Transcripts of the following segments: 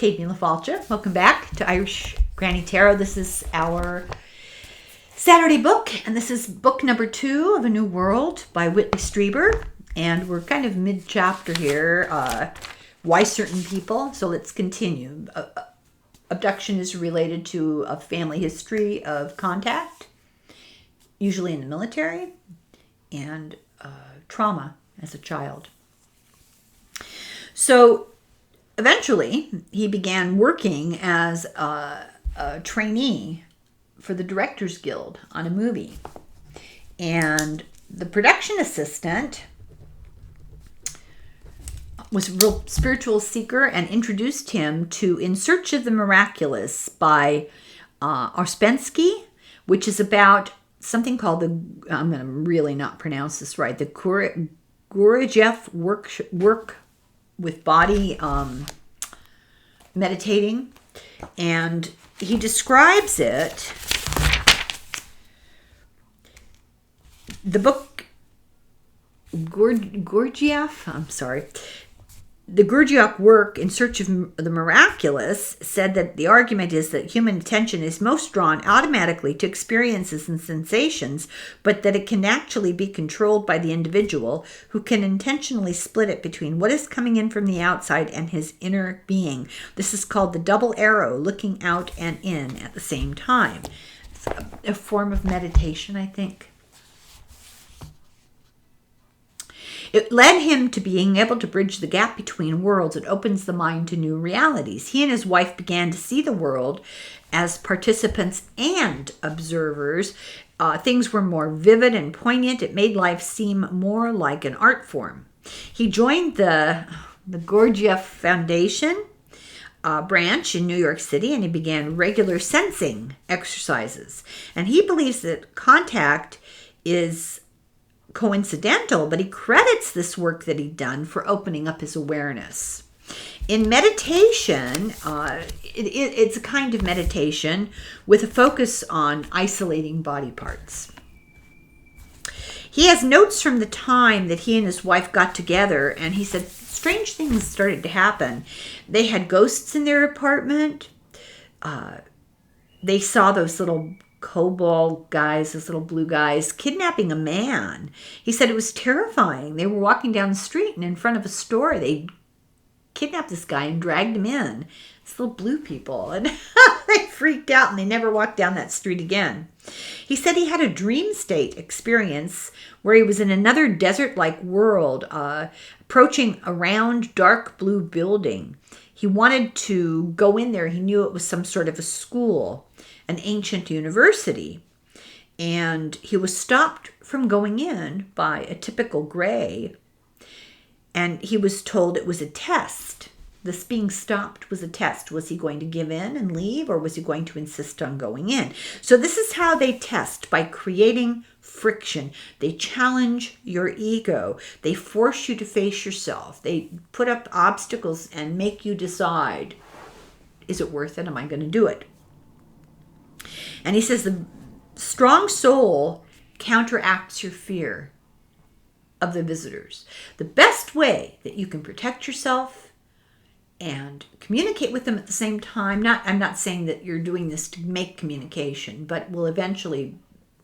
Katie LaFalcha. Welcome back to Irish Granny Tarot. This is our Saturday book, and this is book number 2 of A New World by Whitley Strieber. And we're kind of mid-chapter here. Why certain people? So let's continue. Abduction is related to a family history of contact, usually in the military, and trauma as a child. So eventually, he began working as a trainee for the Directors Guild on a movie. And the production assistant was a real spiritual seeker and introduced him to In Search of the Miraculous by Ouspensky, which is about something called I'm going to really not pronounce this right, the Gurdjieff work with body meditating. And he describes it. The book Gurdjieff, the Gurdjieff work In Search of the Miraculous said that the argument is that human attention is most drawn automatically to experiences and sensations, but that it can actually be controlled by the individual, who can intentionally split it between what is coming in from the outside and his inner being. This is called the double arrow, looking out and in at the same time. It's a form of meditation, I think. It led him to being able to bridge the gap between worlds. It opens the mind to new realities. He and his wife began to see the world as participants and observers. Things were more vivid and poignant. It made life seem more like an art form. He joined the Gurdjieff Foundation branch in New York City, and he began regular sensing exercises. And he believes that contact is coincidental, but he credits this work that he'd done for opening up his awareness. In meditation, it's a kind of meditation with a focus on isolating body parts. He has notes from the time that he and his wife got together, and he said strange things started to happen. They had ghosts in their apartment. They saw those little cobalt guys, those little blue guys, kidnapping a man. He said it was terrifying. They were walking down the street, and in front of a store, they kidnapped this guy and dragged him in. These little blue people. And they freaked out, and they never walked down that street again. He said he had a dream state experience where he was in another desert-like world, approaching a round, dark blue building. He wanted to go in there. He knew it was some sort of a school, an ancient university, and he was stopped from going in by a typical gray, and he was told it was a test. This being stopped was a test. Was he going to give in and leave, or was he going to insist on going in? So this is how they test, by creating friction. They challenge your ego. They force you to face yourself. They put up obstacles and make you decide, is it worth it? Am I going to do it? And he says the strong soul counteracts your fear of the visitors. The best way that you can protect yourself and communicate with them at the same time, I'm not saying that you're doing this to make communication, but will eventually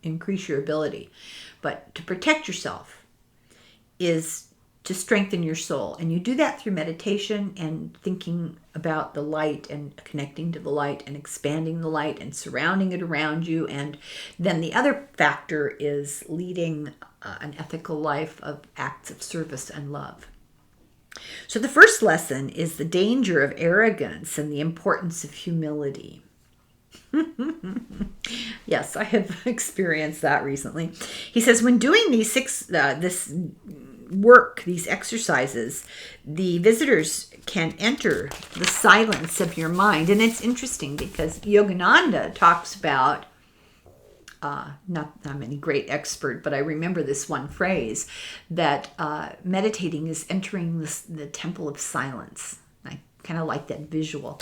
increase your ability. But to protect yourself is to strengthen your soul. And you do that through meditation and thinking about the light and connecting to the light and expanding the light and surrounding it around you. And then the other factor is leading an ethical life of acts of service and love. So the first lesson is the danger of arrogance and the importance of humility. Yes, I have experienced that recently. He says, when doing these this exercises, the visitors can enter the silence of your mind. And it's interesting because Yogananda talks about, not I'm any great expert, but I remember this one phrase, that meditating is entering the temple of silence. I kind of like that visual.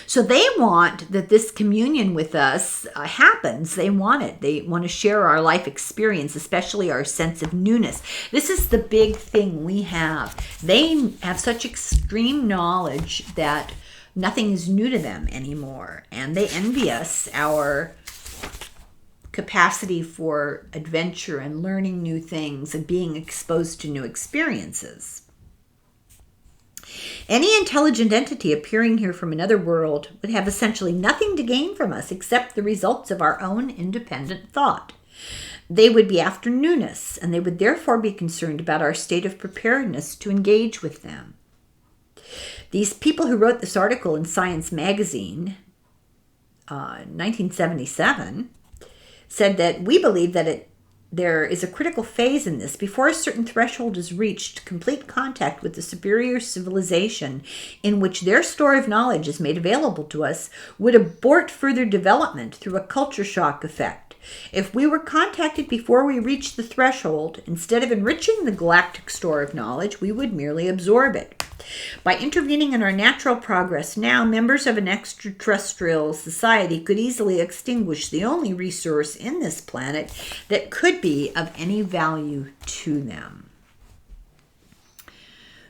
So they want that this communion with us happens. They want it. They want to share our life experience, especially our sense of newness. This is the big thing we have. They have such extreme knowledge that nothing is new to them anymore. And they envy us our capacity for adventure and learning new things and being exposed to new experiences. Any intelligent entity appearing here from another world would have essentially nothing to gain from us except the results of our own independent thought. They would be after newness, and they would therefore be concerned about our state of preparedness to engage with them. These people who wrote this article in Science magazine, 1977, said that we believe that there is a critical phase in this. Before a certain threshold is reached, complete contact with the superior civilization in which their store of knowledge is made available to us would abort further development through a culture shock effect. If we were contacted before we reached the threshold, instead of enriching the galactic store of knowledge, we would merely absorb it. By intervening in our natural progress now, members of an extraterrestrial society could easily extinguish the only resource in this planet that could be of any value to them.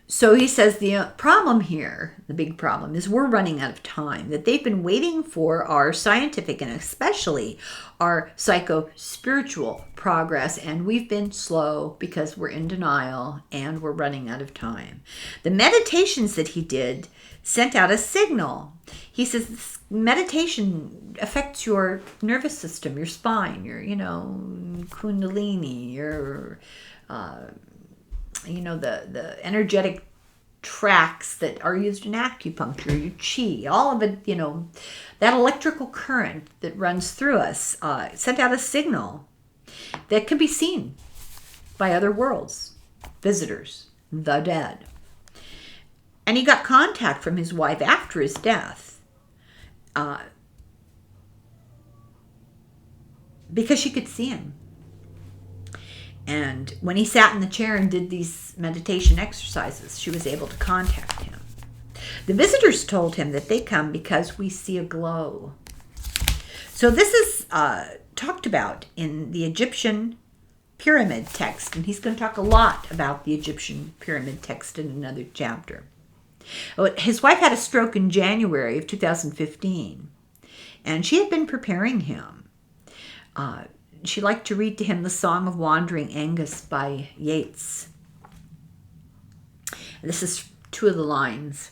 So he says the problem here, the big problem, is we're running out of time, that they've been waiting for our scientific and especially our psycho-spiritual progress, and we've been slow because we're in denial and we're running out of time. The meditations that he did sent out a signal. He says this meditation affects your nervous system, your spine, your, kundalini, your the energetic tracks that are used in acupuncture, your chi, all of it, that electrical current that runs through us sent out a signal that can be seen by other worlds, visitors, the dead. And he got contact from his wife after his death because she could see him. And when he sat in the chair and did these meditation exercises, she was able to contact him. The visitors told him that they come because we see a glow. So this is talked about in the Egyptian pyramid text, and he's going to talk a lot about the Egyptian pyramid text in another chapter. His wife had a stroke in January of 2015, and she had been preparing him. She liked to read to him the Song of Wandering Aengus by Yeats. This is two of the lines.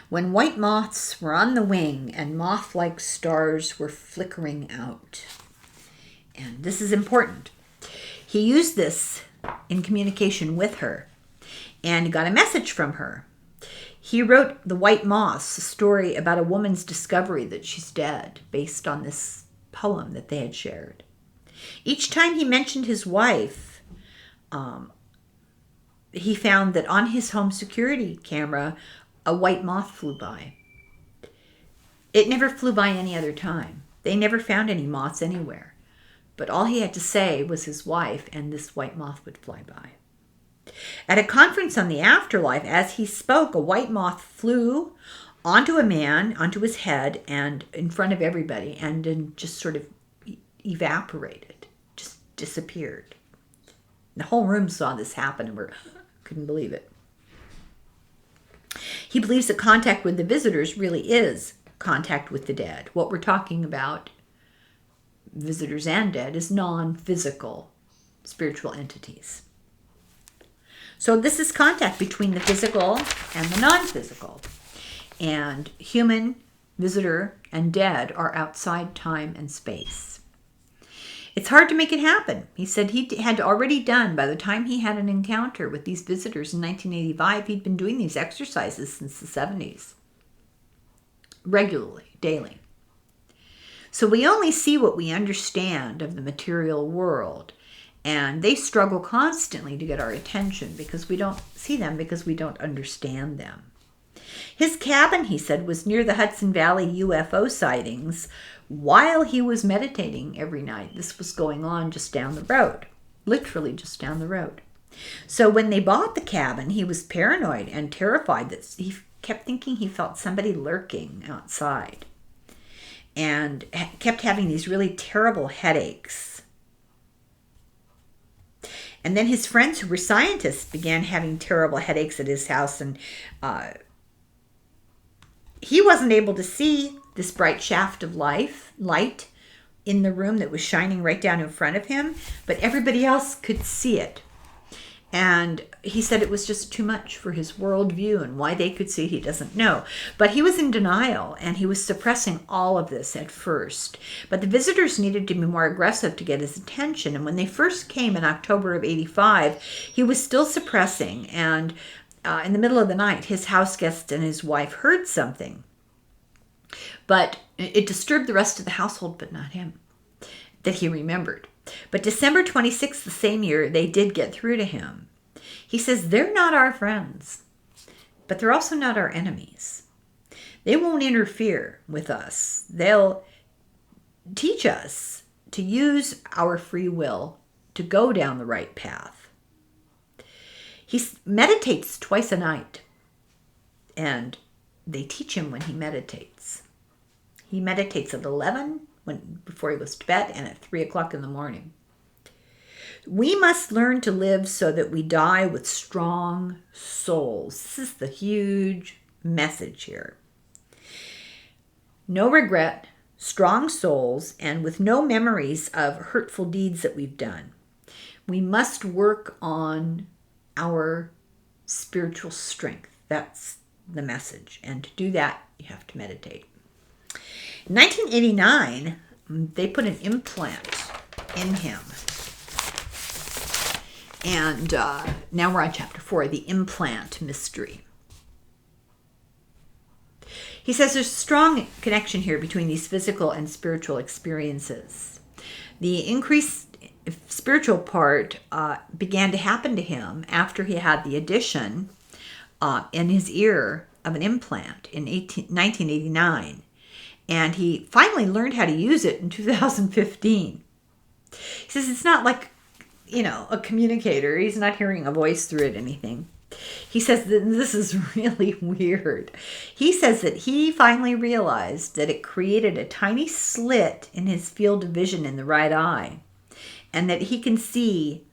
When white moths were on the wing and moth-like stars were flickering out. And this is important. He used this in communication with her and got a message from her. He wrote The White Moths, a story about a woman's discovery that she's dead, based on this poem that they had shared. Each time he mentioned his wife, he found that on his home security camera, a white moth flew by. It never flew by any other time. They never found any moths anywhere. But all he had to say was his wife, and this white moth would fly by. At a conference on the afterlife, as he spoke, a white moth flew onto a man, onto his head, and in front of everybody, and then just sort of evaporated, just disappeared. The whole room saw this happen and couldn't believe it. He believes that contact with the visitors really is contact with the dead. What we're talking about, visitors and dead, is non-physical spiritual entities. So this is contact between the physical and the non-physical. And human, visitor, and dead are outside time and space. It's hard to make it happen. He said he had already done, by the time he had an encounter with these visitors in 1985, he'd been doing these exercises since the 70s. Regularly, daily. So we only see what we understand of the material world. And they struggle constantly to get our attention because we don't see them, because we don't understand them. His cabin, he said, was near the Hudson Valley UFO sightings while he was meditating every night. This was going on just down the road, literally just down the road. So when they bought the cabin, he was paranoid and terrified that kept thinking he felt somebody lurking outside and kept having these really terrible headaches. And then his friends who were scientists began having terrible headaches at his house, and he wasn't able to see this bright shaft of light in the room that was shining right down in front of him, but everybody else could see it. And he said it was just too much for his worldview, and why they could see it, he doesn't know. But he was in denial, and he was suppressing all of this at first. But the visitors needed to be more aggressive to get his attention. And when they first came in October of 85, he was still suppressing. And in the middle of the night, his house guests and his wife heard something. But it disturbed the rest of the household, but not him, that he remembered. But December 26th, the same year, they did get through to him. He says, they're not our friends, but they're also not our enemies. They won't interfere with us. They'll teach us to use our free will to go down the right path. He meditates twice a night, and they teach him when he meditates. He meditates at 11 before he goes to bed, and at 3 o'clock in the morning. We must learn to live so that we die with strong souls. This is the huge message here. No regret, strong souls, and with no memories of hurtful deeds that we've done. We must work on our spiritual strength. That's the message. And to do that, you have to meditate. In 1989, they put an implant in him. And now we're on chapter 4, the implant mystery. He says there's a strong connection here between these physical and spiritual experiences. The increased spiritual part began to happen to him after he had the addition in his ear of an implant in 1989. And he finally learned how to use it in 2015. He says it's not like, a communicator. He's not hearing a voice through it, anything. He says that this is really weird. He says that he finally realized that it created a tiny slit in his field of vision in the right eye, and that he can see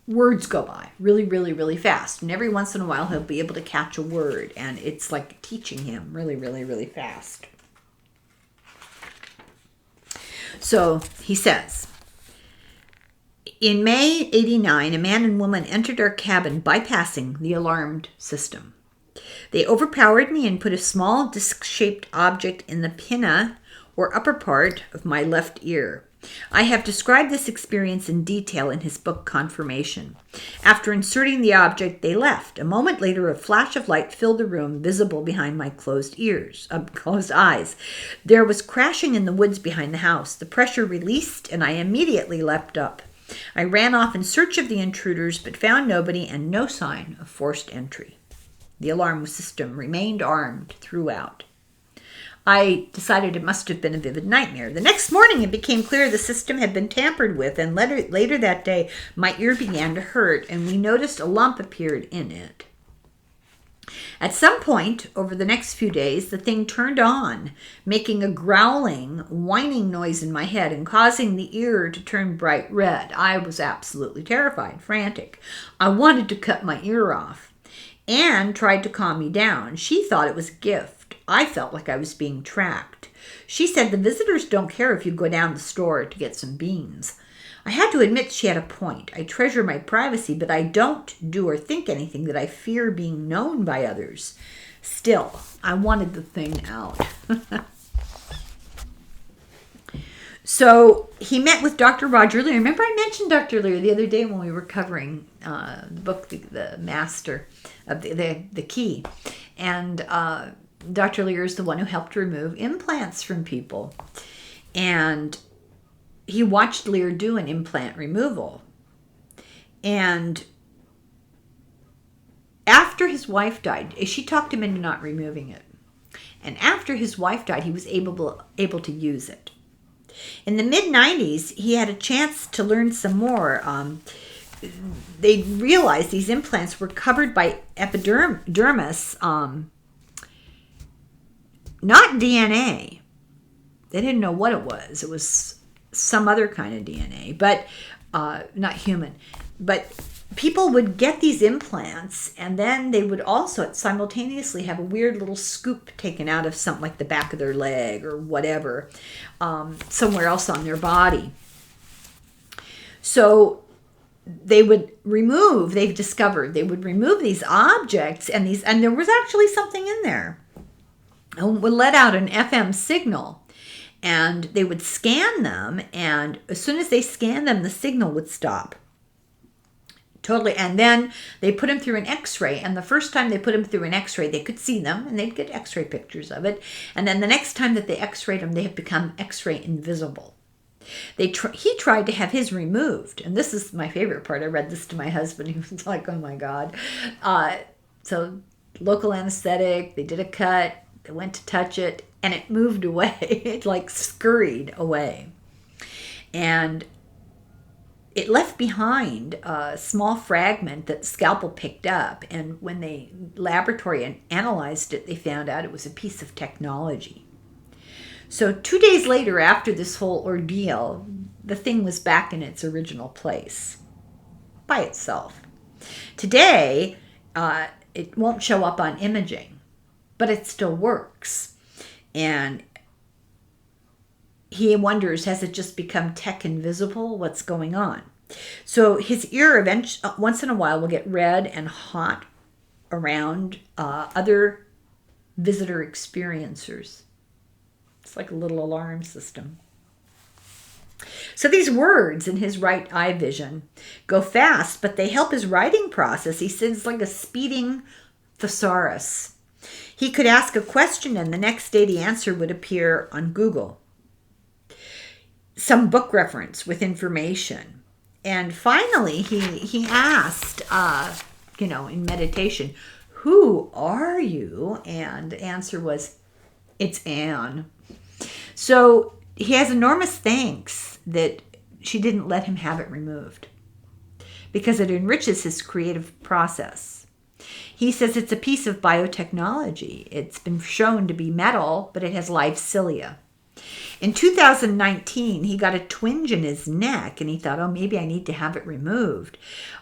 words go by really, really, really fast. And every once in a while, he'll be able to catch a word, and it's like teaching him really, really, really fast. So he says, in May 89, a man and woman entered our cabin bypassing the alarmed system. They overpowered me and put a small disc-shaped object in the pinna or upper part of my left ear. I have described this experience in detail in his book, Confirmation. After inserting the object, they left. A moment later, a flash of light filled the room, visible behind my closed eyes. There was crashing in the woods behind the house. The pressure released, and I immediately leapt up. I ran off in search of the intruders, but found nobody and no sign of forced entry. The alarm system remained armed throughout. I decided it must have been a vivid nightmare. The next morning, it became clear the system had been tampered with, and later that day, my ear began to hurt, and we noticed a lump appeared in it. At some point over the next few days, the thing turned on, making a growling, whining noise in my head and causing the ear to turn bright red. I was absolutely terrified, frantic. I wanted to cut my ear off. Anne tried to calm me down. She thought it was a gift. I felt like I was being tracked. She said the visitors don't care if you go down the store to get some beans. I had to admit she had a point. I treasure my privacy, but I don't do or think anything that I fear being known by others. Still, I wanted the thing out. So he met with Dr. Roger Lear. Remember I mentioned Dr. Lear the other day when we were covering the book, The Master of the Key. And Dr. Lear is the one who helped remove implants from people. And he watched Lear do an implant removal. And after his wife died, she talked him into not removing it. And after his wife died, he was able to use it. In the mid-90s, he had a chance to learn some more. They realized these implants were covered by epidermis, not DNA. They didn't know what it was. It was some other kind of DNA, but not human. But people would get these implants, and then they would also simultaneously have a weird little scoop taken out of something like the back of their leg or whatever, somewhere else on their body. So they've discovered they would remove these objects, and there was actually something in there, and would let out an FM signal. And they would scan them, and as soon as they scanned them, the signal would stop. Totally. And then they put them through an x-ray, and the first time they put them through an x-ray, they could see them, and they'd get x-ray pictures of it. And then the next time that they x-rayed them, they have become x-ray invisible. He tried to have his removed, and this is my favorite part. I read this to my husband. He was like, oh my God. So local anesthetic, they did a cut, they went to touch it, and it moved away. It like scurried away. And it left behind a small fragment that the scalpel picked up. And when they laboratory analyzed it, they found out it was a piece of technology. So 2 days later, after this whole ordeal, the thing was back in its original place by itself. Today, it won't show up on imaging, but it still works. And he wonders, has it just become tech invisible? What's going on? So his ear once in a while will get red and hot around other visitor experiencers. It's like a little alarm system. So these words in his right eye vision go fast, but they help his writing process. He says it's like a speeding thesaurus. He could ask a question, and the next day the answer would appear on Google. Some book reference with information. And finally, he asked, in meditation, who are you? And the answer was, it's Anne. So he has enormous thanks that she didn't let him have it removed, because it enriches his creative process. He says it's a piece of biotechnology. It's been shown to be metal, but it has live cilia. In 2019, he got a twinge in his neck, and he thought, oh, maybe I need to have it removed.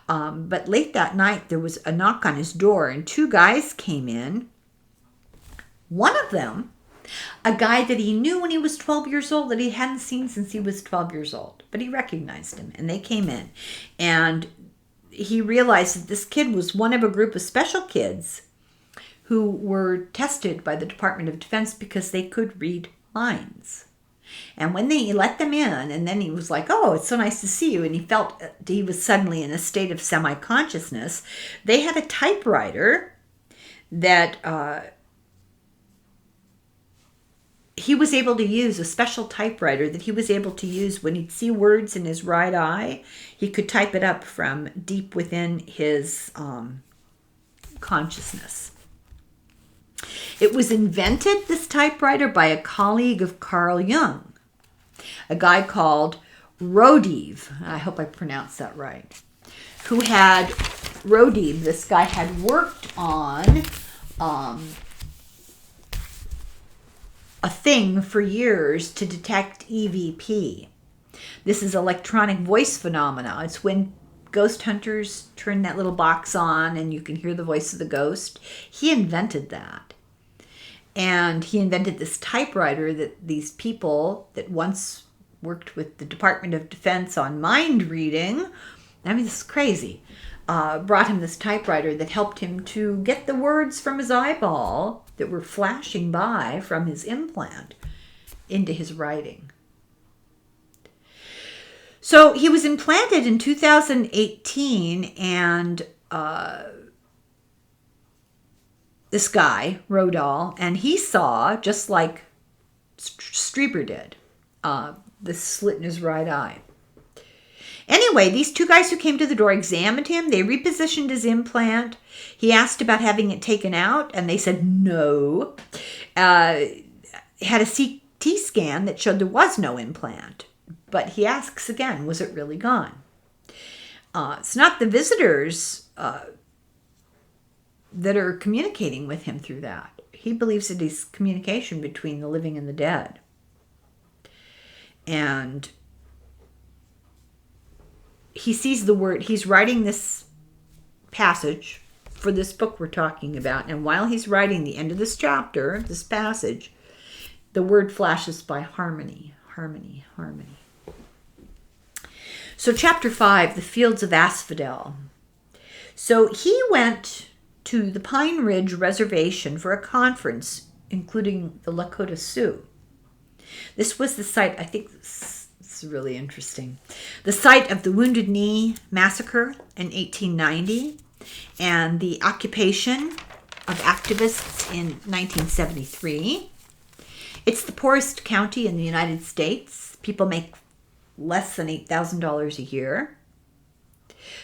But late that night, there was a knock on his door, and 2 guys came in. One of them, a guy that he knew when he was 12 years old, that he hadn't seen since he was 12 years old. But he recognized him, and they came in. And he realized that this kid was one of a group of special kids who were tested by the Department of Defense because they could read minds. And when they let them in, and then he was like, oh, it's so nice to see you, and he felt he was suddenly in a state of semi-consciousness, they had a typewriter that he was able to use, a special typewriter that he was able to use when he'd see words in his right eye. He could type it up from deep within his consciousness. It was invented, this typewriter, by a colleague of Carl Jung, a guy called Rodiv. I hope I pronounced that right. Rodiv, this guy had worked on a thing for years to detect EVP. This is electronic voice phenomena. It's when ghost hunters turn that little box on and you can hear the voice of the ghost. He invented that. And he invented this typewriter that these people that once worked with the Department of Defense on mind reading, I mean, this is crazy, brought him this typewriter that helped him to get the words from his eyeball that were flashing by from his implant into his writing. So he was implanted in 2018, and this guy, Rodal, and he saw, just like Strieber did, this slit in his right eye. Anyway, these 2 guys who came to the door examined him. They repositioned his implant. He asked about having it taken out, and they said no. Had a CT scan that showed there was no implant. But he asks again, was it really gone? It's not the visitors that are communicating with him through that. He believes it is communication between the living and the dead. And he sees the word, he's writing this passage for this book we're talking about. And while he's writing the end of this chapter, this passage, the word flashes by harmony, harmony, harmony. So chapter 5, the fields of Asphodel. So he went to the Pine Ridge Reservation for a conference, including the Lakota Sioux. This was the site, I think this is really interesting, the site of the Wounded Knee Massacre in 1890 and the occupation of activists in 1973. It's the poorest county in the United States. People make less than $8,000 a year.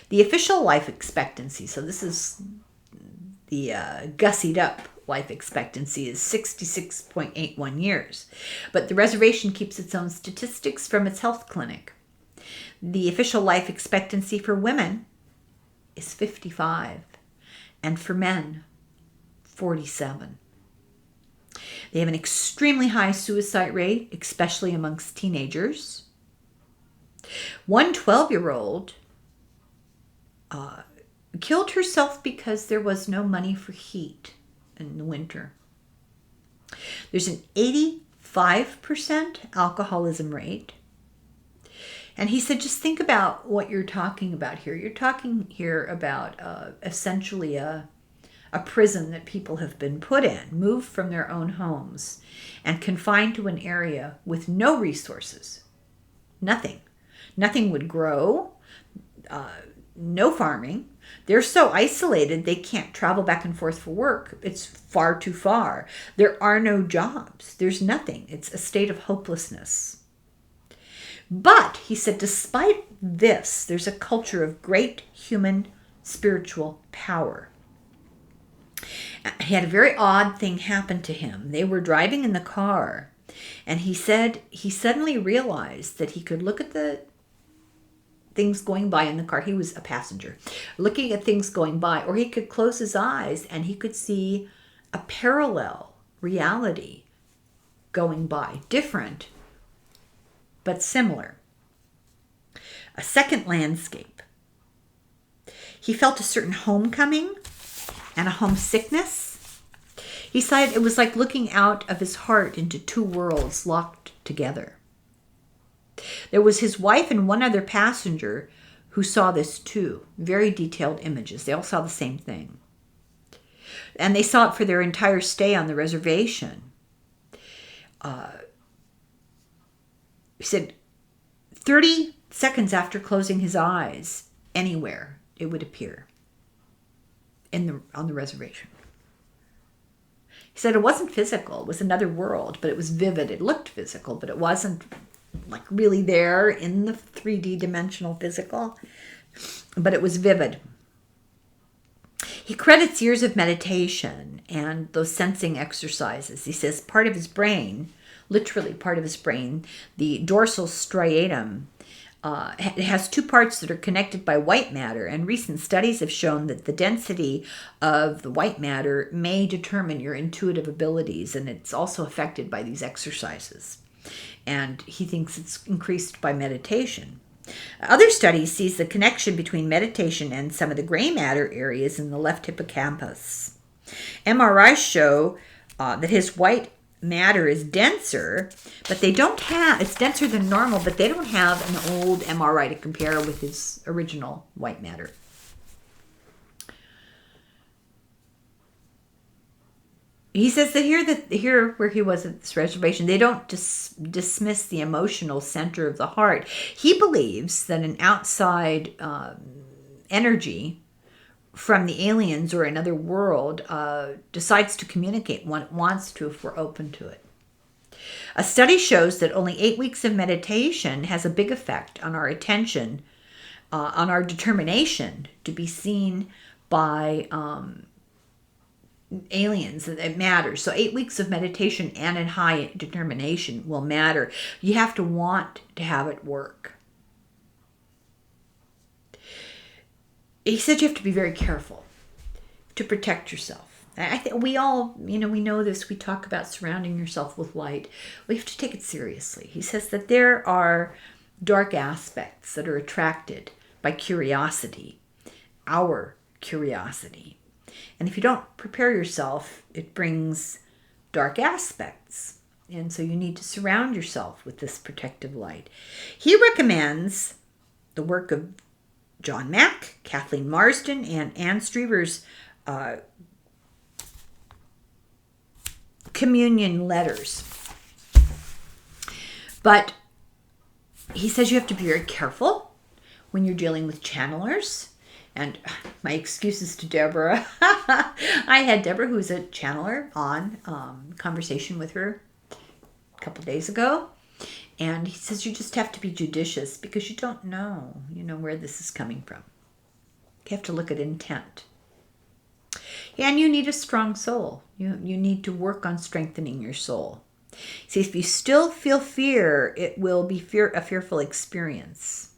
The official life expectancy, so this is the gussied up life expectancy, is 66.81 years. But the reservation keeps its own statistics from its health clinic. The official life expectancy for women is 55, and for men, 47. They have an extremely high suicide rate, especially amongst teenagers. One 12-year-old killed herself because there was no money for heat in the winter. There's an 85% alcoholism rate. And he said, just think about what you're talking about here. You're talking here about essentially a prison that people have been put in, moved from their own homes, and confined to an area with no resources. Nothing. Nothing would grow. No farming. They're so isolated they can't travel back and forth for work. It's far too far. There are no jobs. There's nothing. It's a state of hopelessness. But, he said, despite this, there's a culture of great human spiritual power. He had a very odd thing happen to him. They were driving in the car, and he said he suddenly realized that he could look at the things going by in the car. He was a passenger, looking at things going by, or he could close his eyes and he could see a parallel reality going by, different but similar. A second landscape. He felt a certain homecoming and a homesickness. He said it was like looking out of his heart into two worlds locked together. There was his wife and one other passenger who saw this too. Very detailed images. They all saw the same thing. And they saw it for their entire stay on the reservation. He said 30 seconds after closing his eyes, anywhere it would appear on the reservation. He said it wasn't physical. It was another world, but it was vivid. It looked physical, but it wasn't like really there in the 3D dimensional physical, but it was vivid. He credits years of meditation and those sensing exercises. He says part of his brain, literally part of his brain, the dorsal striatum, it has two parts that are connected by white matter, and recent studies have shown that the density of the white matter may determine your intuitive abilities, and it's also affected by these exercises. And he thinks it's increased by meditation. Other studies sees the connection between meditation and some of the gray matter areas in the left hippocampus. MRIs show that his white matter is denser, but they don't have, it's denser than normal, but they don't have an old MRI to compare with his original white matter. He says that here where he was at this reservation, they don't dismiss the emotional center of the heart. He believes that an outside energy from the aliens or another world decides to communicate when it wants to if we're open to it. A study shows that only 8 weeks of meditation has a big effect on our attention, on our determination to be seen by aliens. It matters. So 8 weeks of meditation and in high determination will matter. You have to want to have it work. He said you have to be very careful to protect yourself. I think we all, we know this. We talk about surrounding yourself with light. We have to take it seriously. He says that there are dark aspects that are attracted by curiosity, our curiosity. And if you don't prepare yourself, it brings dark aspects. And so you need to surround yourself with this protective light. He recommends the work of John Mack, Kathleen Marsden, and Anne Strieber's communion letters. But he says you have to be very careful when you're dealing with channelers. And my excuses to Deborah. I had Deborah, who's a channeler, on conversation with her a couple days ago. And he says you just have to be judicious because you don't know, where this is coming from. You have to look at intent. And you need a strong soul. You need to work on strengthening your soul. See, if you still feel fear, it will be a fearful experience.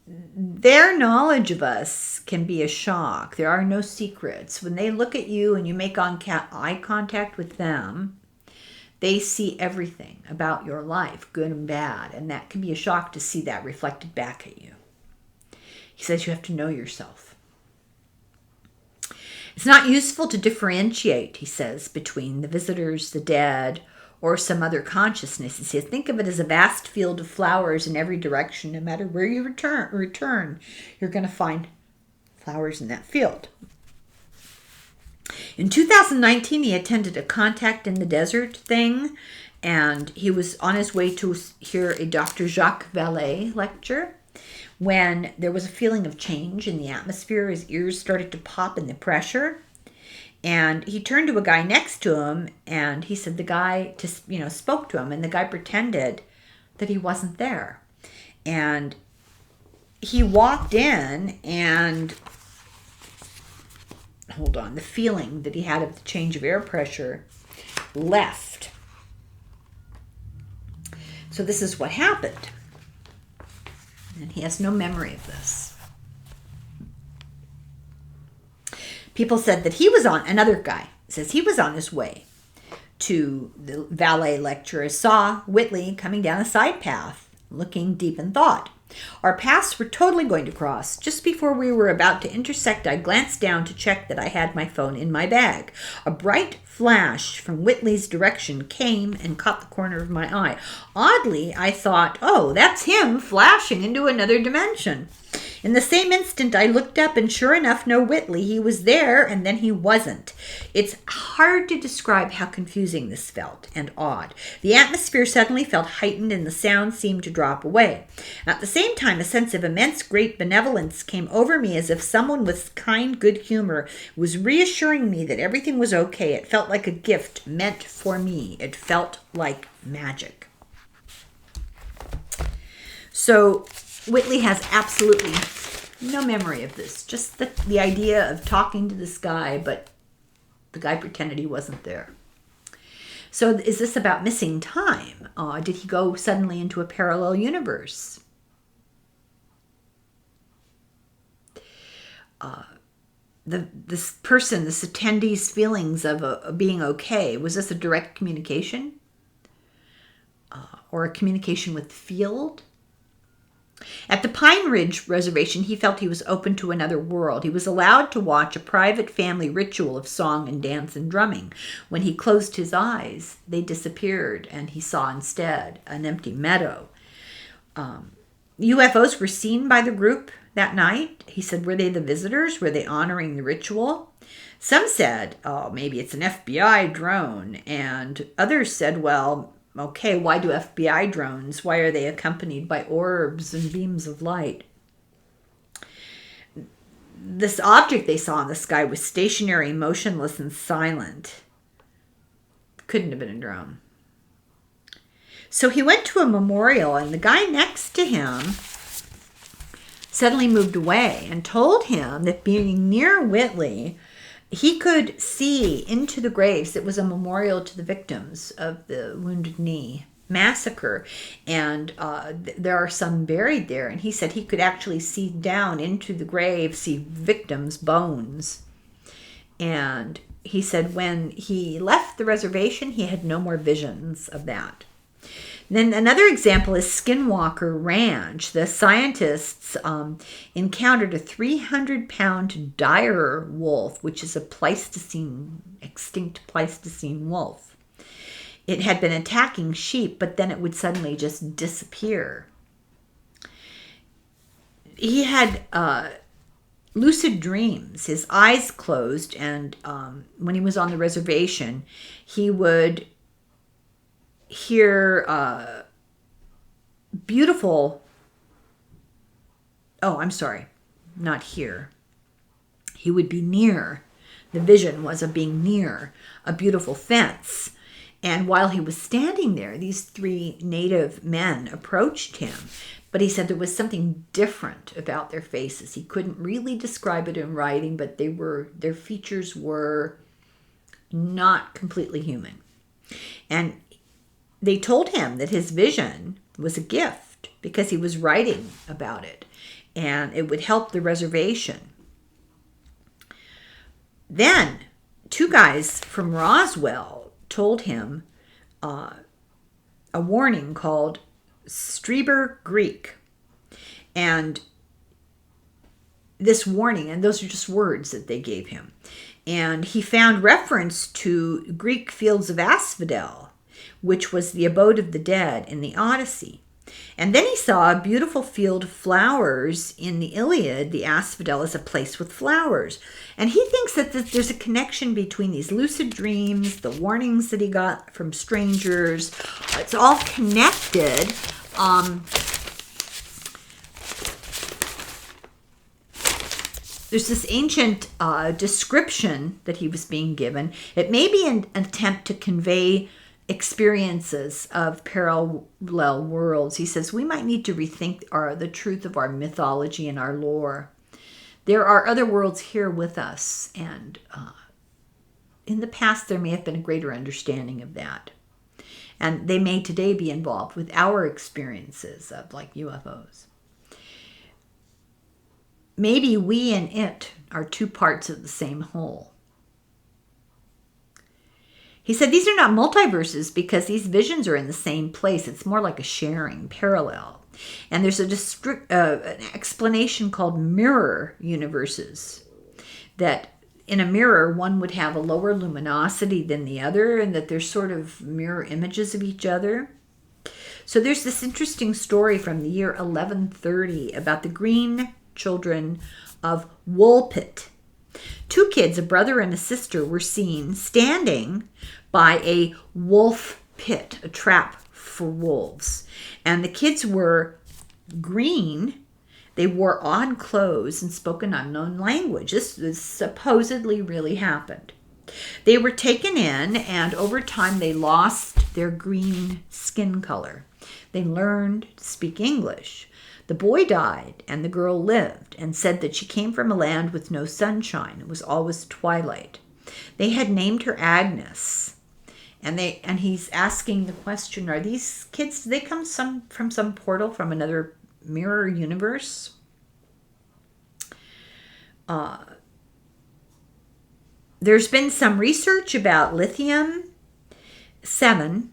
Their knowledge of us can be a shock. There are no secrets. When they look at you and you make eye contact with them, they see everything about your life, good and bad, and that can be a shock to see that reflected back at you. He says you have to know yourself. It's not useful to differentiate, he says, between the visitors, the dead, or some other consciousness. He says, think of it as a vast field of flowers in every direction. No matter where you return, you're going to find flowers in that field. In 2019, he attended a Contact in the Desert thing, and he was on his way to hear a Dr. Jacques Vallée lecture when there was a feeling of change in the atmosphere. His ears started to pop in the pressure, and he turned to a guy next to him, and he said the guy spoke to him, and the guy pretended that he wasn't there. And he walked in, and the feeling that he had of the change of air pressure left. So this is what happened. And he has no memory of this. People said that another guy says he was on his way to the Vallée lecture, saw Whitley coming down a side path, looking deep in thought. Our paths were totally going to cross. Just before we were about to intersect, I glanced down to check that I had my phone in my bag. A bright flash from Whitley's direction came and caught the corner of my eye. Oddly, I thought, oh, that's him flashing into another dimension. In the same instant, I looked up, and sure enough, no Whitley. He was there, and then he wasn't. It's hard to describe how confusing this felt, and odd. The atmosphere suddenly felt heightened, and the sound seemed to drop away. At the same time, a sense of immense great benevolence came over me, as if someone with kind good humor was reassuring me that everything was okay. It felt like a gift meant for me. It felt like magic. So Whitley has absolutely no memory of this. Just the idea of talking to this guy, but the guy pretended he wasn't there. So is this about missing time? Did he go suddenly into a parallel universe? This attendee's feelings of being okay, was this a direct communication? Or a communication with the field? At the Pine Ridge Reservation, he felt he was open to another world. He was allowed to watch a private family ritual of song and dance and drumming. When he closed his eyes, they disappeared, and he saw instead an empty meadow. UFOs were seen by the group that night. He said, were they the visitors? Were they honoring the ritual? Some said, oh, maybe it's an FBI drone. And others said, well, okay, why do FBI drones? Why are they accompanied by orbs and beams of light? This object they saw in the sky was stationary, motionless, and silent. Couldn't have been a drone. So he went to a memorial, and the guy next to him suddenly moved away and told him that being near Whitley, he could see into the graves. It was a memorial to the victims of the Wounded Knee massacre, and there are some buried there. And he said he could actually see down into the grave, see victims' bones. And he said when he left the reservation, he had no more visions of that. Then another example is Skinwalker Ranch. The scientists encountered a 300-pound dire wolf, which is a extinct Pleistocene wolf. It had been attacking sheep, but then it would suddenly just disappear. He had lucid dreams, his eyes closed, and when he was on the reservation, he would hear beautiful, not here. He would be near. The vision was of being near a beautiful fence. And while he was standing there, these 3 native men approached him. But he said there was something different about their faces. He couldn't really describe it in writing, but their features were not completely human. And they told him that his vision was a gift because he was writing about it and it would help the reservation. Then 2 guys from Roswell told him a warning called Strieber Greek. And this warning, and those are just words that they gave him. And he found reference to Greek fields of Asphodel, which was the abode of the dead in the Odyssey. And then he saw a beautiful field of flowers in the Iliad. The Asphodel is a place with flowers. And he thinks that there's a connection between these lucid dreams, the warnings that he got from strangers. It's all connected. There's this ancient description that he was being given. It may be an attempt to convey experiences of parallel worlds. He says we might need to rethink the truth of our mythology and our lore. There are other worlds here with us, and in the past there may have been a greater understanding of that. And they may today be involved with our experiences of like UFOs. Maybe we and it are 2 parts of the same whole. He said these are not multiverses because these visions are in the same place. It's more like a sharing, parallel. And there's an explanation called mirror universes. That in a mirror, one would have a lower luminosity than the other, and that they're sort of mirror images of each other. So there's this interesting story from the year 1130 about the green children of Woolpit. 2 kids, a brother and a sister, were seen standing by a wolf pit, a trap for wolves. And the kids were green. They wore odd clothes and spoke an unknown language. This supposedly really happened. They were taken in, and over time they lost their green skin color. They learned to speak English. The boy died, and the girl lived, and said that she came from a land with no sunshine. It was always twilight. They had named her Agnes. And he's asking the question, are these kids, do they come from some portal from another mirror universe? There's been some research about lithium-7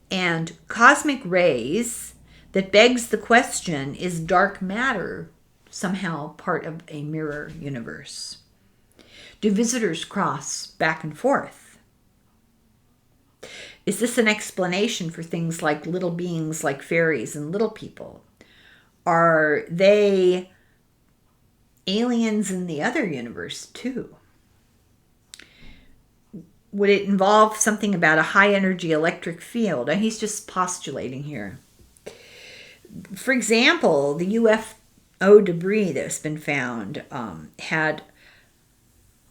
and cosmic rays that begs the question, is dark matter somehow part of a mirror universe? Do visitors cross back and forth? Is this an explanation for things like little beings like fairies and little people? Are they aliens in the other universe too? Would it involve something about a high energy electric field? And he's just postulating here. For example, the UFO debris that's been found had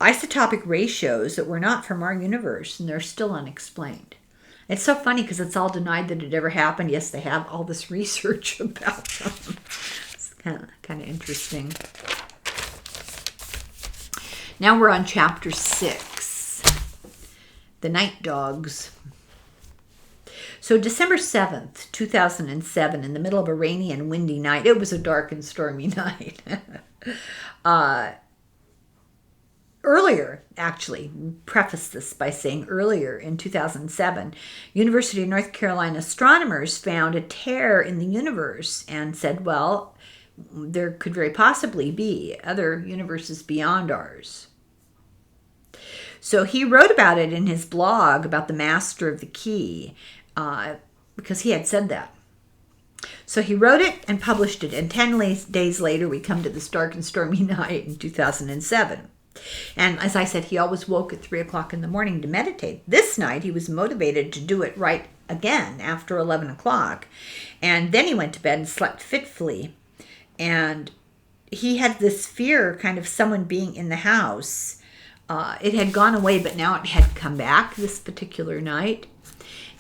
isotopic ratios that were not from our universe, and they're still unexplained. It's so funny because it's all denied that it ever happened. Yes, they have all this research about them. It's kind of interesting. Now we're on chapter 6, the night dogs. So December 7th, 2007, in the middle of a rainy and windy night, it was a dark and stormy night, Earlier, actually, preface this by saying earlier in 2007, University of North Carolina astronomers found a tear in the universe and said, well, there could very possibly be other universes beyond ours. So he wrote about it in his blog about the master of the key, because he had said that. So he wrote it and published it, and 10 days later we come to this dark and stormy night in 2007. And as I said, he always woke at 3 o'clock in the morning to meditate. This night he was motivated to do it right again after 11 o'clock. And then he went to bed and slept fitfully. And he had this fear kind of someone being in the house. It had gone away, but now it had come back this particular night.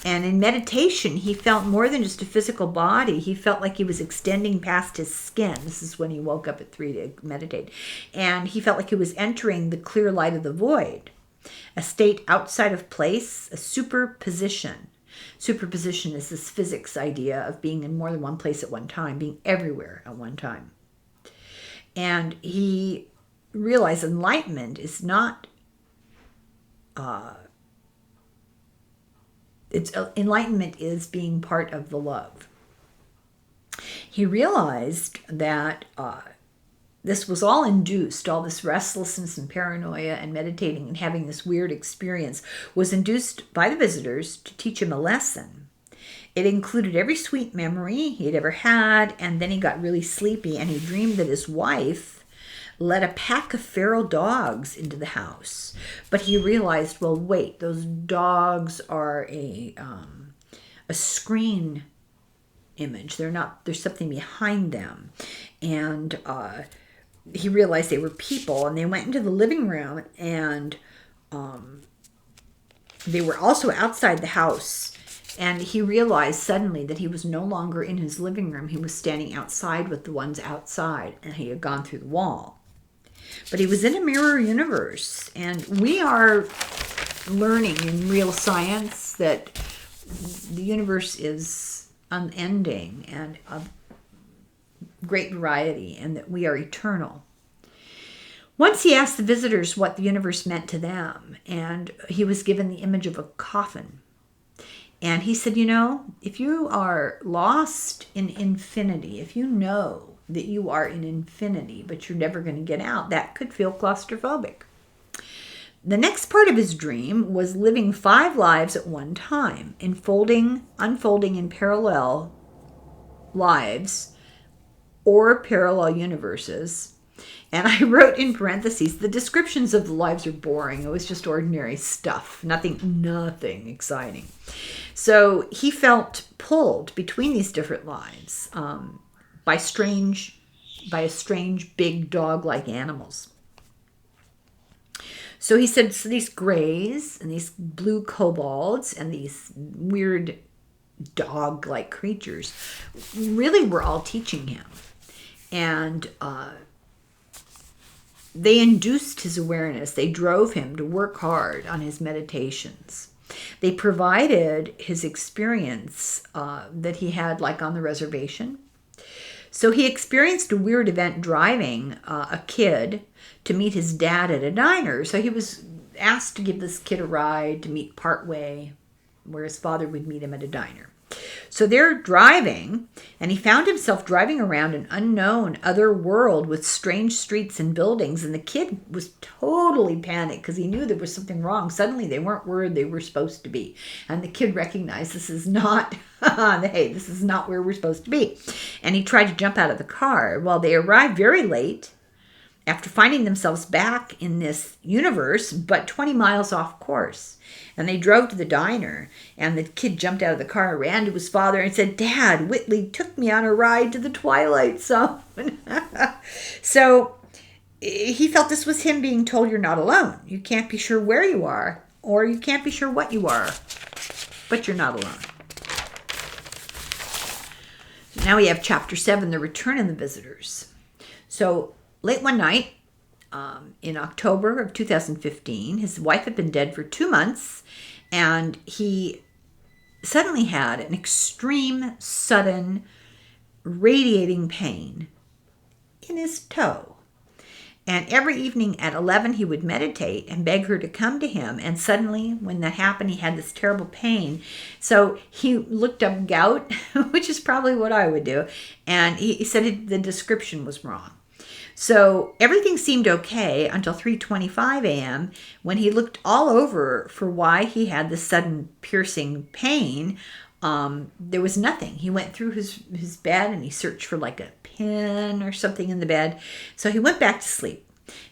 And in meditation, he felt more than just a physical body. He felt like he was extending past his skin. This is when he woke up at 3 to meditate. And he felt like he was entering the clear light of the void, a state outside of place, a superposition. Superposition is this physics idea of being in more than one place at one time, being everywhere at one time. And he realized enlightenment is not... enlightenment is being part of the love. He realized that this was all induced, all this restlessness and paranoia and meditating and having this weird experience was induced by the visitors to teach him a lesson. It included every sweet memory he had ever had, and then he got really sleepy and he dreamed that his wife let a pack of feral dogs into the house. But he realized, well, wait, those dogs are a screen image. They're not, there's something behind them. And he realized they were people, and they went into the living room, and they were also outside the house. And he realized suddenly that he was no longer in his living room. He was standing outside with the ones outside, and he had gone through the wall. But he was in a mirror universe, and we are learning in real science that the universe is unending and of great variety, and that we are eternal. Once he asked the visitors what the universe meant to them, and he was given the image of a coffin. And he said, you know, if you are lost in infinity, if you know that you are in infinity, but you're never going to get out, that could feel claustrophobic. The next part of his dream was living 5 lives at one time, unfolding in parallel lives or parallel universes. And I wrote in parentheses, the descriptions of the lives are boring. It was just ordinary stuff, nothing exciting. So he felt pulled between these different lives by a strange big dog-like animals. So he said, so these grays and these blue kobolds and these weird dog-like creatures really were all teaching him. And they induced his awareness. They drove him to work hard on his meditations. They provided his experience that he had, like on the reservation. So he experienced a weird event driving a kid to meet his dad at a diner. So he was asked to give this kid a ride to meet partway where his father would meet him at a diner. So they're driving, and he found himself driving around an unknown other world with strange streets and buildings, and the kid was totally panicked because he knew there was something wrong. Suddenly they weren't where they were supposed to be, and the kid recognized this is not, hey, this is not where we're supposed to be. And he tried to jump out of the car. Well, they arrived very late after finding themselves back in this universe, but 20 miles off course. And they drove to the diner, and the kid jumped out of the car, ran to his father, and said, "Dad, Whitley took me on a ride to the Twilight Zone." So he felt this was him being told, you're not alone. You can't be sure where you are, or you can't be sure what you are, but you're not alone. So now we have Chapter 7, The Return of the Visitors. So late one night, in October of 2015, his wife had been dead for 2 months, and he suddenly had an extreme, sudden, radiating pain in his toe. And every evening at 11, he would meditate and beg her to come to him. And suddenly, when that happened, he had this terrible pain. So he looked up gout, which is probably what I would do. And he said the description was wrong. So everything seemed okay until 3:25 a.m. when he looked all over for why he had this sudden piercing pain. There was nothing. He went through his bed and he searched for like a pin or something in the bed. So he went back to sleep.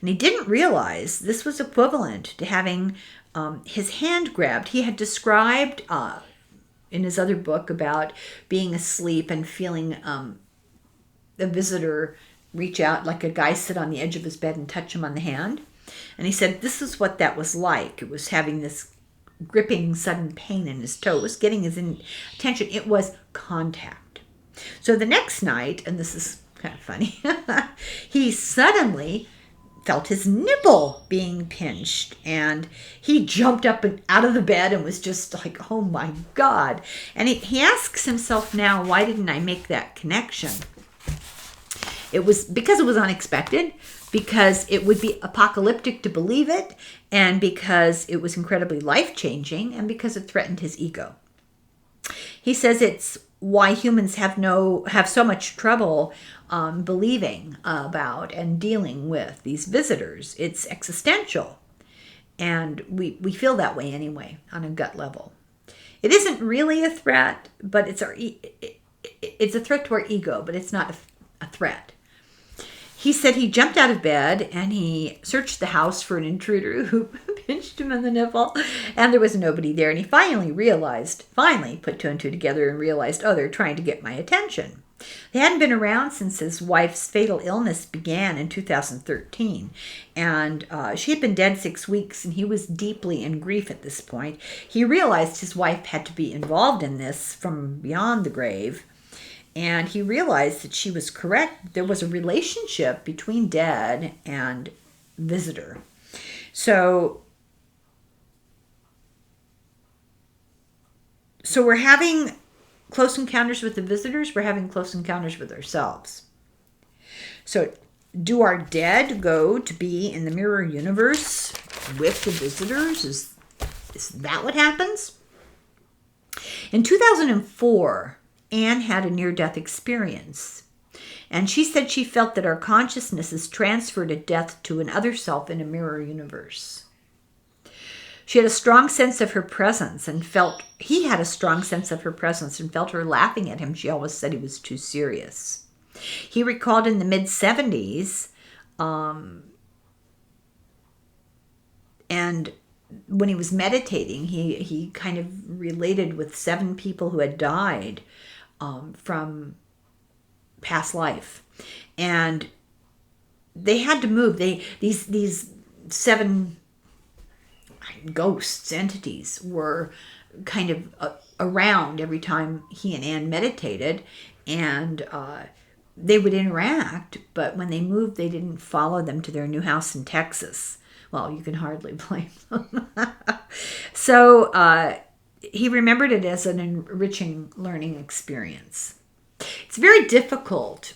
And he didn't realize this was equivalent to having his hand grabbed. He had described in his other book about being asleep and feeling a visitor reach out, like a guy sit on the edge of his bed and touch him on the hand. And he said this is what that was like. It was having this gripping sudden pain in his toe. It was getting his attention. It was contact. So the next night, and this is kind of funny, he suddenly felt his nipple being pinched, and he jumped up and out of the bed and was just like, oh my God. And he asks himself now, why didn't I make that connection? It was because it was unexpected, because it would be apocalyptic to believe it, and because it was incredibly life-changing, and because it threatened his ego. He says it's why humans have so much trouble believing about and dealing with these visitors. It's existential, and we feel that way anyway on a gut level. It isn't really a threat, but it's a threat to our ego, but it's not a threat. He said he jumped out of bed and he searched the house for an intruder who pinched him in the nipple, and there was nobody there. And he finally put two and two together and realized, oh, they're trying to get my attention. They hadn't been around since his wife's fatal illness began in 2013. And she had been dead 6 weeks, and he was deeply in grief at this point. He realized his wife had to be involved in this from beyond the grave. And he realized that she was correct. There was a relationship between dead and visitor. So we're having close encounters with the visitors. We're having close encounters with ourselves. So do our dead go to be in the mirror universe with the visitors? Is that what happens? In 2004, Anne had a near-death experience, and she said she felt that our consciousness is transferred at death to another self in a mirror universe. She had a strong sense of her presence and he had a strong sense of her presence and felt her laughing at him. She always said he was too serious. He recalled in the mid-70s, and when he was meditating, he kind of related with 7 people who had died from past life, and they had to move. These 7 ghosts, entities, were kind of around every time he and Anne meditated, and they would interact, but when they moved, they didn't follow them to their new house in Texas. Well, you can hardly blame them. So he remembered it as an enriching learning experience. It's very difficult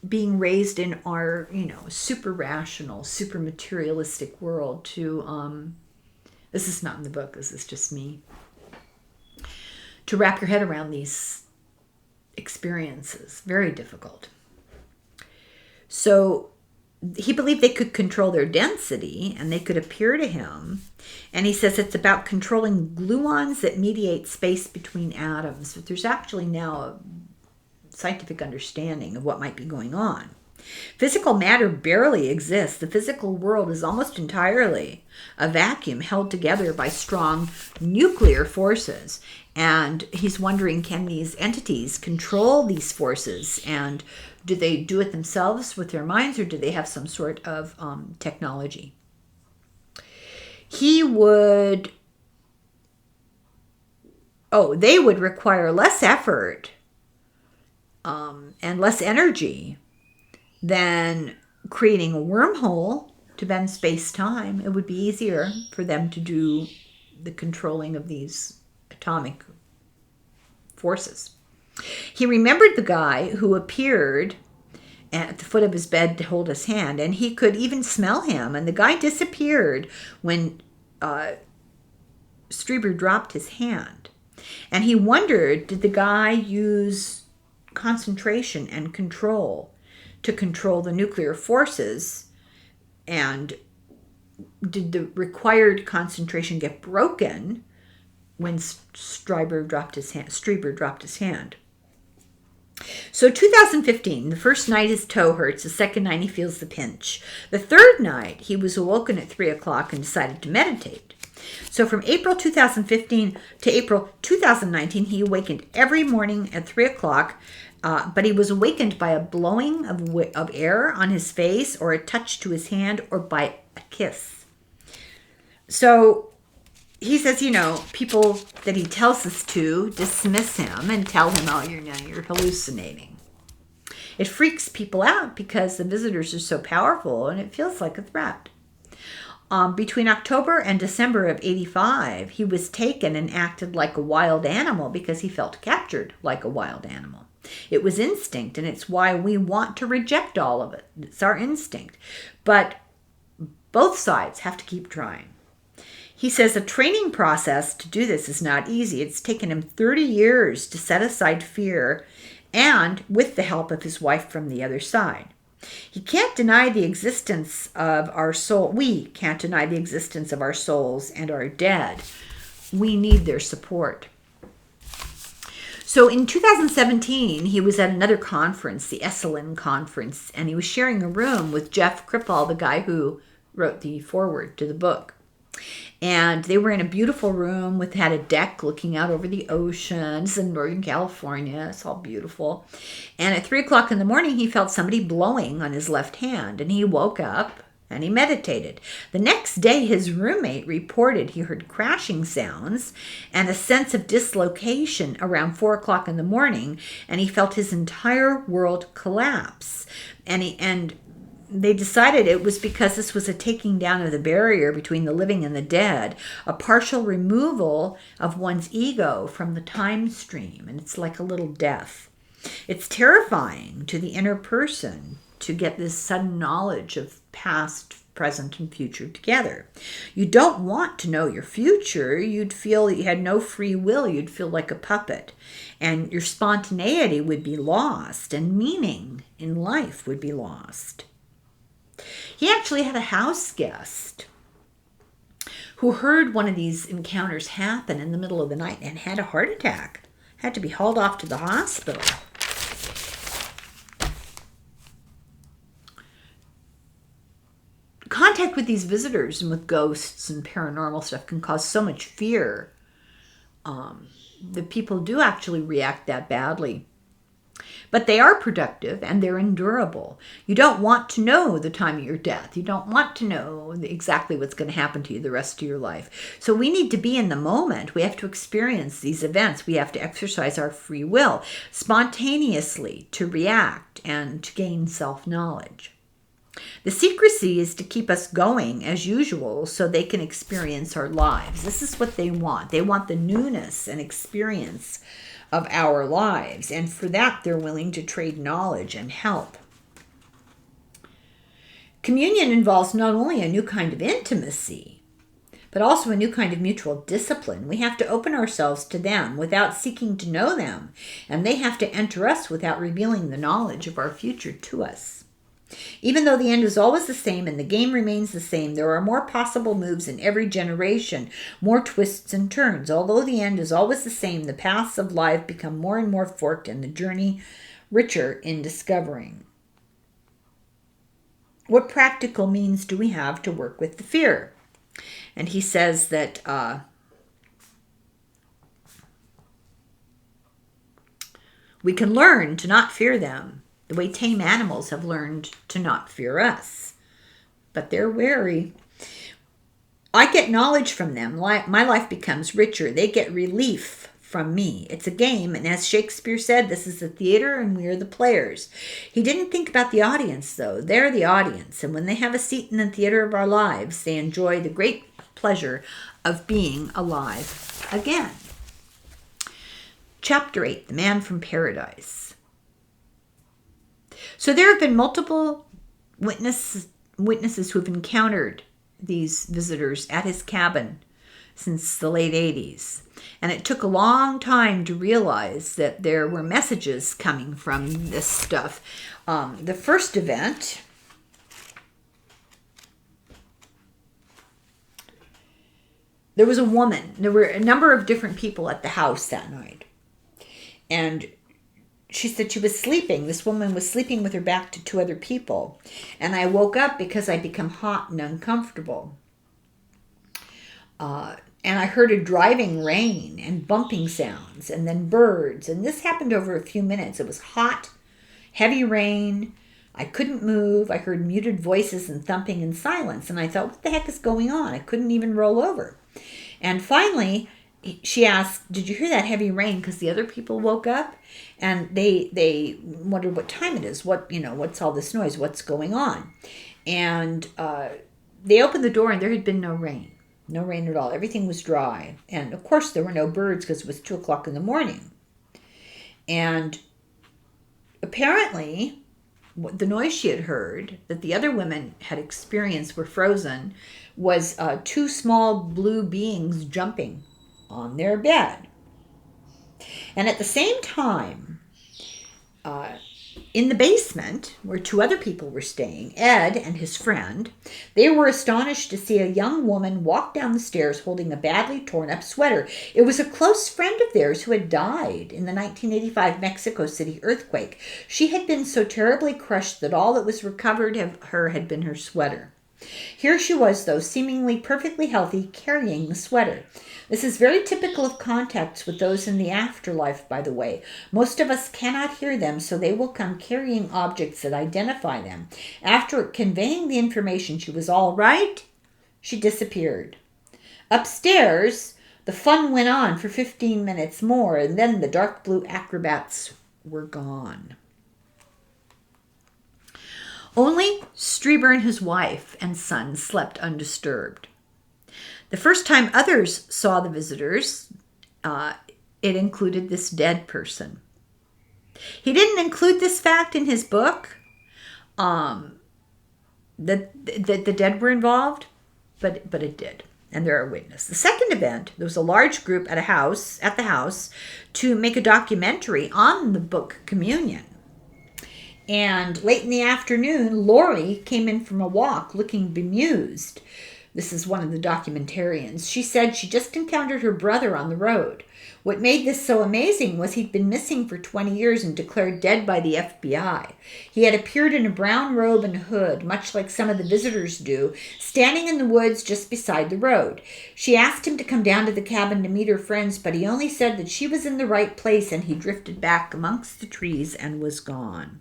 being raised in our, super rational, super materialistic world to, this is not in the book, this is just me, to wrap your head around these experiences. Very difficult. So he believed they could control their density and they could appear to him. And he says it's about controlling gluons that mediate space between atoms. But there's actually now a scientific understanding of what might be going on. Physical matter barely exists. The physical world is almost entirely a vacuum held together by strong nuclear forces. And he's wondering, can these entities control these forces? And do they do it themselves with their minds, or do they have some sort of technology? They would require less effort and less energy than creating a wormhole to bend space-time. It would be easier for them to do the controlling of these atomic forces. He remembered the guy who appeared at the foot of his bed to hold his hand, and he could even smell him. And the guy disappeared when Strieber dropped his hand. And he wondered, did the guy use concentration and control to control the nuclear forces? And did the required concentration get broken when Strieber dropped his hand? So 2015, the first night his toe hurts, the second night he feels the pinch. The third night, he was awoken at 3 o'clock and decided to meditate. So from April 2015 to April 2019, he awakened every morning at 3 o'clock, but he was awakened by a blowing of air on his face, or a touch to his hand, or by a kiss. So he says, people that he tells this to dismiss him and tell him, oh, you're hallucinating. It freaks people out because the visitors are so powerful, and it feels like a threat. Between October and December of 85, he was taken and acted like a wild animal because he felt captured like a wild animal. It was instinct, and it's why we want to reject all of it. It's our instinct. But both sides have to keep trying. He says a training process to do this is not easy. It's taken him 30 years to set aside fear, and with the help of his wife from the other side. He can't deny the existence of our soul. We can't deny the existence of our souls and our dead. We need their support. So in 2017, he was at another conference, the Esalen conference, and he was sharing a room with Jeff Kripal, the guy who wrote the foreword to the book. And they were in a beautiful room had a deck looking out over the oceans in Northern California. It's all beautiful. And at 3 o'clock in the morning, he felt somebody blowing on his left hand, and he woke up and he meditated. The next day, his roommate reported he heard crashing sounds and a sense of dislocation around 4 o'clock in the morning, and he felt his entire world collapse. And they decided it was because this was a taking down of the barrier between the living and the dead, a partial removal of one's ego from the time stream, and it's like a little death. It's terrifying to the inner person to get this sudden knowledge of past, present, and future together. You don't want to know your future. You'd feel that you had no free will. You'd feel like a puppet, and your spontaneity would be lost, and meaning in life would be lost. He actually had a house guest who heard one of these encounters happen in the middle of the night and had a heart attack, had to be hauled off to the hospital. Contact with these visitors and with ghosts and paranormal stuff can cause so much fear that people do actually react that badly. But they are productive and they're endurable. You don't want to know the time of your death. You don't want to know exactly what's going to happen to you the rest of your life. So we need to be in the moment. We have to experience these events. We have to exercise our free will spontaneously to react and to gain self-knowledge. The secrecy is to keep us going as usual so they can experience our lives. This is what they want. They want the newness and experience of our lives, and for that they're willing to trade knowledge and help. Communion involves not only a new kind of intimacy, but also a new kind of mutual discipline. We have to open ourselves to them without seeking to know them, and they have to enter us without revealing the knowledge of our future to us. Even though the end is always the same and the game remains the same, there are more possible moves in every generation, more twists and turns. Although the end is always the same, the paths of life become more and more forked and the journey richer in discovering. What practical means do we have to work with the fear? And he says that we can learn to not fear them, the way tame animals have learned to not fear us. But they're wary. I get knowledge from them. My life becomes richer. They get relief from me. It's a game, and as Shakespeare said, this is a theater and we are the players. He didn't think about the audience, though. They're the audience, and when they have a seat in the theater of our lives, they enjoy the great pleasure of being alive again. Chapter 8, The Man from Paradise. So there have been multiple witnesses who have encountered these visitors at his cabin since the late 80s. And it took a long time to realize that there were messages coming from this stuff. The first event, there was a woman. There were a number of different people at the house that night. And she said she was sleeping. This woman was sleeping with her back to two other people. And I woke up because I'd become hot and uncomfortable. And I heard a driving rain and bumping sounds and then birds. And this happened over a few minutes. It was hot, heavy rain. I couldn't move. I heard muted voices and thumping and silence. And I thought, what the heck is going on? I couldn't even roll over. And finally, she asked, did you hear that heavy rain? Because the other people woke up and they wondered what time it is. What's all this noise? What's going on? And they opened the door and there had been no rain. No rain at all. Everything was dry. And of course there were no birds because it was 2 o'clock in the morning. And apparently the noise she had heard that the other women had experienced were frozen was two small blue beings jumping on their bed. And at the same time, in the basement, where two other people were staying, Ed and his friend, they were astonished to see a young woman walk down the stairs holding a badly torn up sweater. It was a close friend of theirs who had died in the 1985 Mexico City earthquake. She had been so terribly crushed that all that was recovered of her had been her sweater. Here she was, though, seemingly perfectly healthy, carrying the sweater. This is very typical of contacts with those in the afterlife, by the way. Most of us cannot hear them, so they will come carrying objects that identify them. After conveying the information she was all right, she disappeared. Upstairs, the fun went on for 15 minutes more, and then the dark blue acrobats were gone. Only Strieber and his wife and son slept undisturbed. The first time others saw the visitors, it included this dead person. He didn't include this fact in his book, that the dead were involved, but it did, and there are witnesses. The second event, there was a large group at the house to make a documentary on the book Communion. And late in the afternoon, Lori came in from a walk looking bemused. This is one of the documentarians. She said she just encountered her brother on the road. What made this so amazing was he'd been missing for 20 years and declared dead by the FBI. He had appeared in a brown robe and hood, much like some of the visitors do, standing in the woods just beside the road. She asked him to come down to the cabin to meet her friends, but he only said that she was in the right place, and he drifted back amongst the trees and was gone.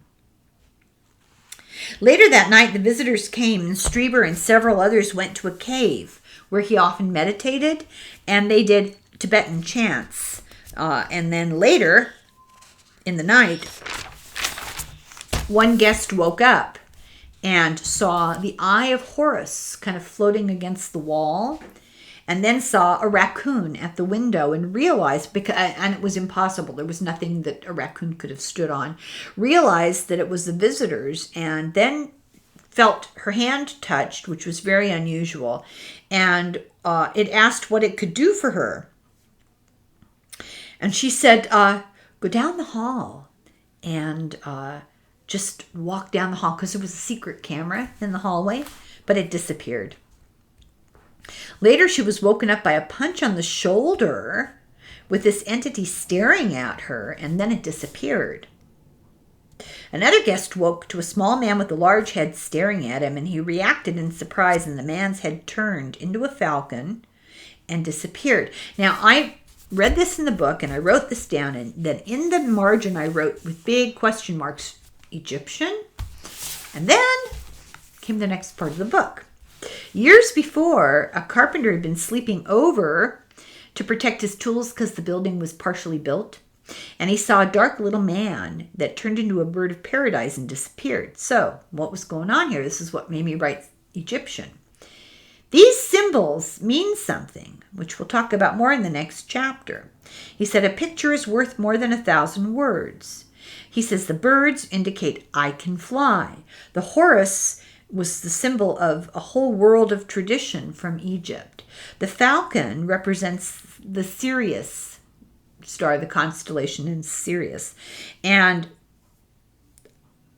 Later that night, the visitors came, and Strieber and several others went to a cave where he often meditated, and they did Tibetan chants. And then later in the night, one guest woke up and saw the Eye of Horus kind of floating against the wall, and then saw a raccoon at the window and realized, and it was impossible, there was nothing that a raccoon could have stood on, realized that it was the visitors, and then felt her hand touched, which was very unusual, and it asked what it could do for her. And she said, go down the hall and just walk down the hall, because there was a secret camera in the hallway, but it disappeared. Later, she was woken up by a punch on the shoulder with this entity staring at her, and then it disappeared. Another guest woke to a small man with a large head staring at him, and he reacted in surprise, and the man's head turned into a falcon and disappeared. Now, I read this in the book, and I wrote this down, and then in the margin I wrote with big question marks, Egyptian, and then came the next part of the book. Years before, a carpenter had been sleeping over to protect his tools because the building was partially built, and he saw a dark little man that turned into a bird of paradise and disappeared. So, what was going on here? This is what made me write Egyptian. These symbols mean something, which we'll talk about more in the next chapter. He said, a picture is worth more than 1,000 words. He says the birds indicate I can fly. The Horus was the symbol of a whole world of tradition from Egypt. The falcon represents the Sirius star, the constellation in Sirius. And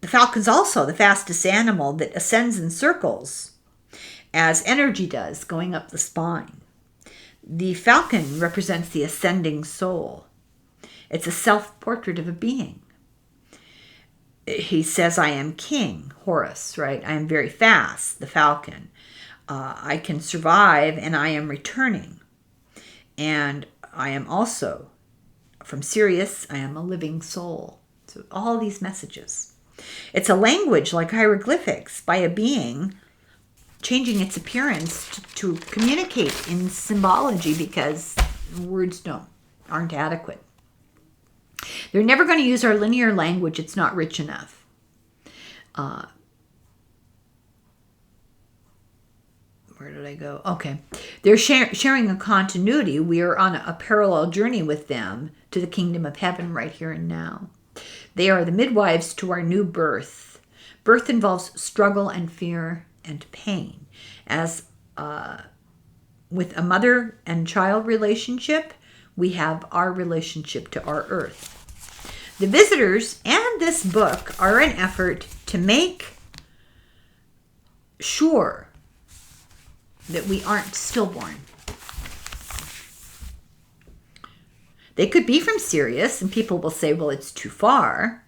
the falcon's also the fastest animal that ascends in circles, as energy does, going up the spine. The falcon represents the ascending soul. It's a self-portrait of a being. He says, I am king, Horus, right? I am very fast, the falcon. I can survive, and I am returning. And I am also, from Sirius, I am a living soul. So all these messages. It's a language like hieroglyphics by a being changing its appearance to communicate in symbology because words aren't adequate. They're never going to use our linear language. It's not rich enough. Where did I go? Okay. They're sharing a continuity. We are on a parallel journey with them to the kingdom of heaven right here and now. They are the midwives to our new birth. Birth involves struggle and fear and pain. As with a mother and child relationship, we have our relationship to our earth. The visitors and this book are an effort to make sure that we aren't stillborn. They could be from Sirius, and people will say, well, it's too far,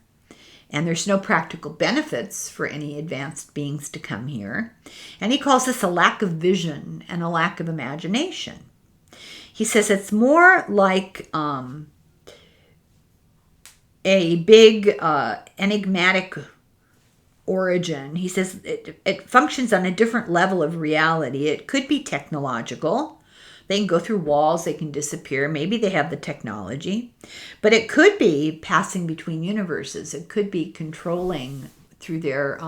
and there's no practical benefits for any advanced beings to come here. And he calls this a lack of vision and a lack of imagination. He says it's more like a big enigmatic origin. He says it functions on a different level of reality. It could be technological. They can go through walls, they can disappear. Maybe they have the technology. But it could be passing between universes. It could be controlling through their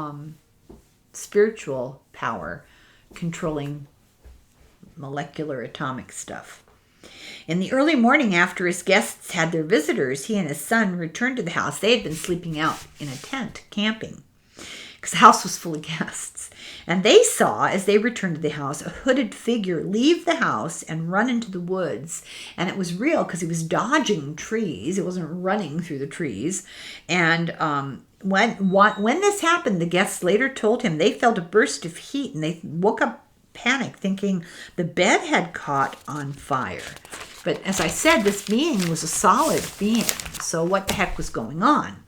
spiritual power, controlling molecular atomic stuff. In the early morning after his guests had their visitors, he and his son returned to the house. They had been sleeping out in a tent, camping, because the house was full of guests. And they saw, as they returned to the house, a hooded figure leave the house and run into the woods. And it was real because he was dodging trees. It wasn't running through the trees. And when this happened, the guests later told him they felt a burst of heat and they woke up panicked, thinking the bed had caught on fire. But as I said, this being was a solid being. So what the heck was going on?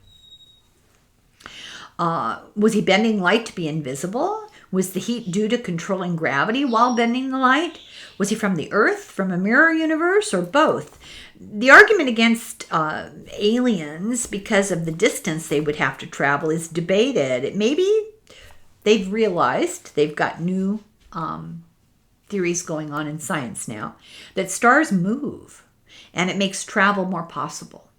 Was he bending light to be invisible? Was the heat due to controlling gravity while bending the light? Was he from the Earth, from a mirror universe, or both? The argument against aliens, because of the distance they would have to travel, is debated. Maybe they've realized, they've got new theories going on in science now, that stars move, and it makes travel more possible.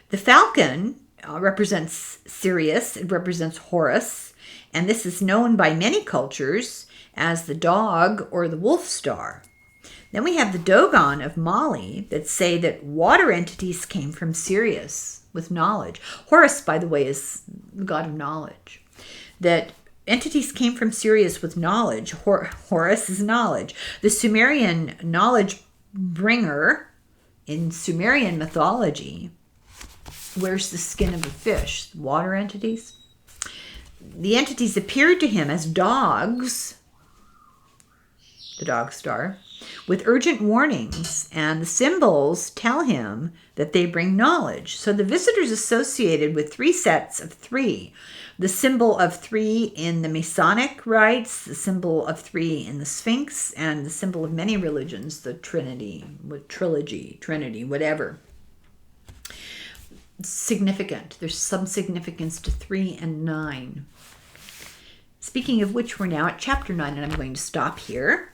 The falcon represents Sirius, it represents Horus, and this is known by many cultures as the dog or the wolf star. Then we have the Dogon of Mali that say that water entities came from Sirius with knowledge. Horus, by the way, is the god of knowledge. That entities came from Sirius with knowledge. Horus is knowledge. The Sumerian knowledge bringer in Sumerian mythology wears the skin of a fish. Water entities. The entities appeared to him as dogs, the dog star, with urgent warnings, and the symbols tell him that they bring knowledge. So the visitors associated with three sets of three. The symbol of three in the Masonic rites, the symbol of three in the Sphinx, and the symbol of many religions, the Trinity, trilogy, Trinity, whatever. Significant. There's some significance to 3 and 9. Speaking of which, we're now at chapter 9, and I'm going to stop here,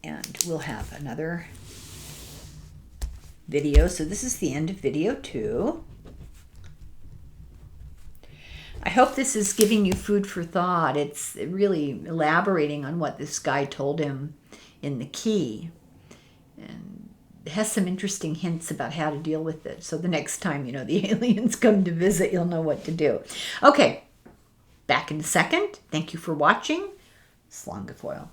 and we'll have another video. So this is the end of video 2. I hope this is giving you food for thought. It's really elaborating on what this guy told him in the key. And has some interesting hints about how to deal with it. So the next time, the aliens come to visit, you'll know what to do. Okay, back in a second. Thank you for watching. Slongafoil.